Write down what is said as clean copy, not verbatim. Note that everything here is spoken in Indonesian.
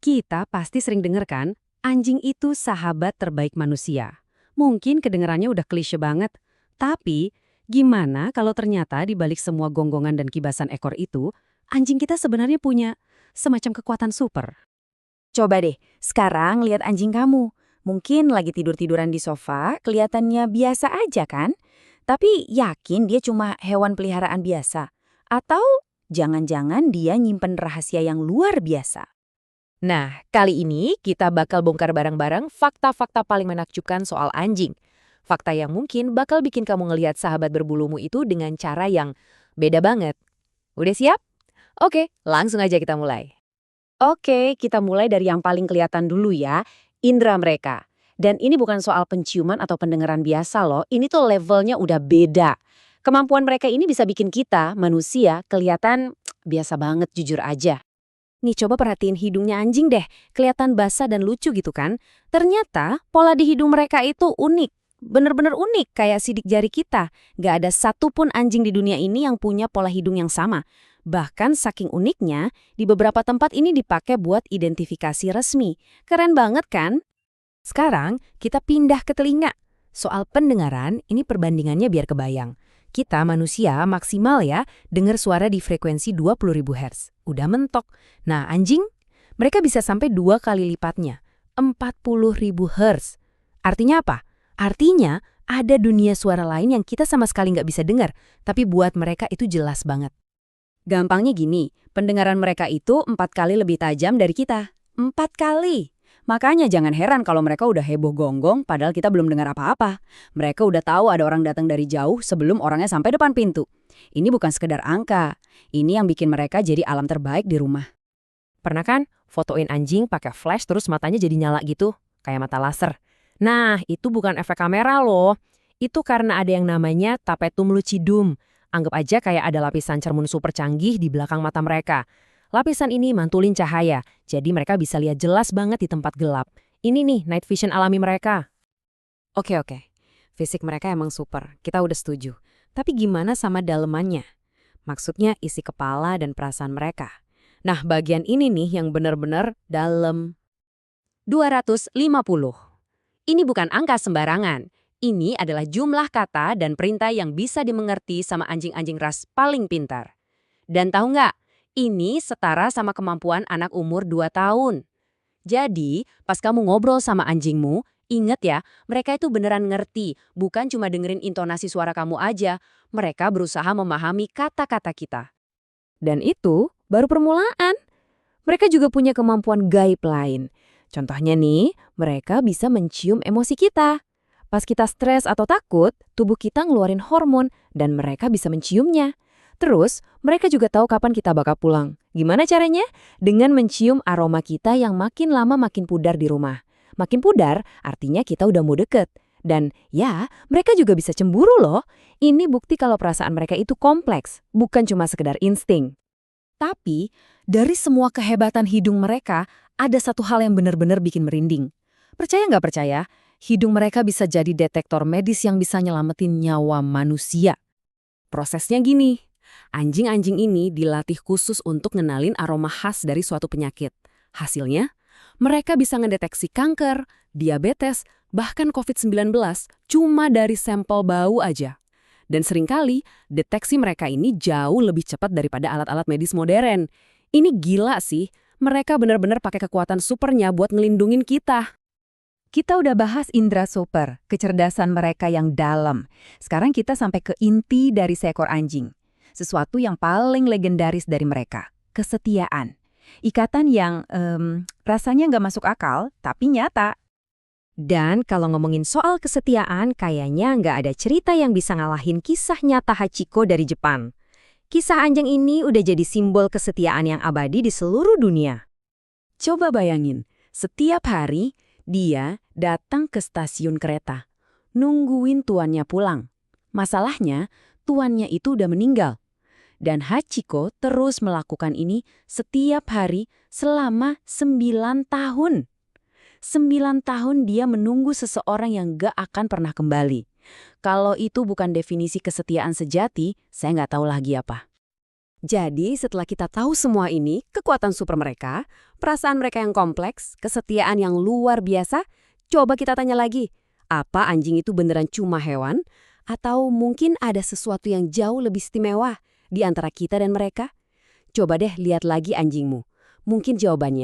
Kita pasti sering dengar kan, anjing itu sahabat terbaik manusia. Mungkin kedengarannya udah klise banget. Tapi, gimana kalau ternyata di balik semua gonggongan dan kibasan ekor itu, anjing kita sebenarnya punya semacam kekuatan super? Coba deh, sekarang lihat anjing kamu. Mungkin lagi tidur-tiduran di sofa, kelihatannya biasa aja kan? Tapi yakin dia cuma hewan peliharaan biasa? Atau jangan-jangan dia nyimpen rahasia yang luar biasa? Nah, kali ini kita bakal bongkar bareng-bareng fakta-fakta paling menakjubkan soal anjing. Fakta yang mungkin bakal bikin kamu ngelihat sahabat berbulumu itu dengan cara yang beda banget. Udah siap? Oke, langsung aja kita mulai. Oke, kita mulai dari yang paling kelihatan dulu ya, indera mereka. Dan ini bukan soal penciuman atau pendengaran biasa loh, ini tuh levelnya udah beda. Kemampuan mereka ini bisa bikin kita, manusia, kelihatan biasa banget jujur aja. Nih coba perhatiin hidungnya anjing deh, kelihatan basah dan lucu gitu kan. Ternyata pola di hidung mereka itu unik. Bener-bener unik kayak sidik jari kita. Gak ada satupun anjing di dunia ini yang punya pola hidung yang sama. Bahkan saking uniknya, di beberapa tempat ini dipakai buat identifikasi resmi. Keren banget kan? Sekarang kita pindah ke telinga. Soal pendengaran, ini perbandingannya biar kebayang. Kita manusia maksimal ya, dengar suara di frekuensi 20.000 Hz. Udah mentok. Nah anjing, mereka bisa sampai 2 kali lipatnya, 40.000 Hz. Artinya apa? Artinya ada dunia suara lain yang kita sama sekali nggak bisa dengar, tapi buat mereka itu jelas banget. Gampangnya gini, pendengaran mereka itu 4 kali lebih tajam dari kita. 4 kali! Makanya jangan heran kalau mereka udah heboh gonggong padahal kita belum dengar apa-apa. Mereka udah tahu ada orang datang dari jauh sebelum orangnya sampai depan pintu. Ini bukan sekedar angka. Ini yang bikin mereka jadi alam terbaik di rumah. Pernah kan fotoin anjing pakai flash terus matanya jadi nyala gitu, kayak mata laser? Nah, itu bukan efek kamera loh. Itu karena ada yang namanya tapetum lucidum. Anggap aja kayak ada lapisan cermun super canggih di belakang mata mereka. Lapisan ini mantulin cahaya, jadi mereka bisa lihat jelas banget di tempat gelap. Ini nih night vision alami mereka. Oke. Fisik mereka emang super, kita udah setuju. Tapi gimana sama dalemannya? Maksudnya isi kepala dan perasaan mereka. Nah, bagian ini nih yang benar-benar dalam. 250. Ini bukan angka sembarangan. Ini adalah jumlah kata dan perintah yang bisa dimengerti sama anjing-anjing ras paling pintar. Dan tahu nggak? Ini setara sama kemampuan anak umur 2 tahun. Jadi, pas kamu ngobrol sama anjingmu, ingat ya, mereka itu beneran ngerti, bukan cuma dengerin intonasi suara kamu aja. Mereka berusaha memahami kata-kata kita. Dan itu baru permulaan. Mereka juga punya kemampuan gaib lain. Contohnya nih, mereka bisa mencium emosi kita. Pas kita stres atau takut, tubuh kita ngeluarin hormon dan mereka bisa menciumnya. Terus, mereka juga tahu kapan kita bakal pulang. Gimana caranya? Dengan mencium aroma kita yang makin lama makin pudar di rumah. Makin pudar, artinya kita udah mau deket. Dan ya, mereka juga bisa cemburu loh. Ini bukti kalau perasaan mereka itu kompleks, bukan cuma sekedar insting. Tapi, dari semua kehebatan hidung mereka, ada satu hal yang benar-benar bikin merinding. Percaya nggak percaya, hidung mereka bisa jadi detektor medis yang bisa nyelamatin nyawa manusia. Prosesnya gini. Anjing-anjing ini dilatih khusus untuk ngenalin aroma khas dari suatu penyakit. Hasilnya, mereka bisa ngedeteksi kanker, diabetes, bahkan COVID-19 cuma dari sampel bau aja. Dan seringkali, deteksi mereka ini jauh lebih cepat daripada alat-alat medis modern. Ini gila sih, mereka benar-benar pakai kekuatan supernya buat ngelindungin kita. Kita udah bahas indera super, kecerdasan mereka yang dalam. Sekarang kita sampai ke inti dari seekor anjing. Sesuatu yang paling legendaris dari mereka, kesetiaan. Ikatan yang rasanya nggak masuk akal, tapi nyata. Dan kalau ngomongin soal kesetiaan, kayaknya nggak ada cerita yang bisa ngalahin kisah nyata Hachiko dari Jepang. Kisah anjing ini udah jadi simbol kesetiaan yang abadi di seluruh dunia. Coba bayangin, setiap hari dia datang ke stasiun kereta, nungguin tuannya pulang. Masalahnya, tuannya itu udah meninggal. Dan Hachiko terus melakukan ini setiap hari selama 9 tahun. 9 tahun dia menunggu seseorang yang gak akan pernah kembali. Kalau itu bukan definisi kesetiaan sejati, saya nggak tahu lagi apa. Jadi setelah kita tahu semua ini, kekuatan super mereka, perasaan mereka yang kompleks, kesetiaan yang luar biasa, coba kita tanya lagi, apa anjing itu beneran cuma hewan? Atau mungkin ada sesuatu yang jauh lebih istimewa di antara kita dan mereka? Coba deh lihat lagi anjingmu. Mungkin jawabannya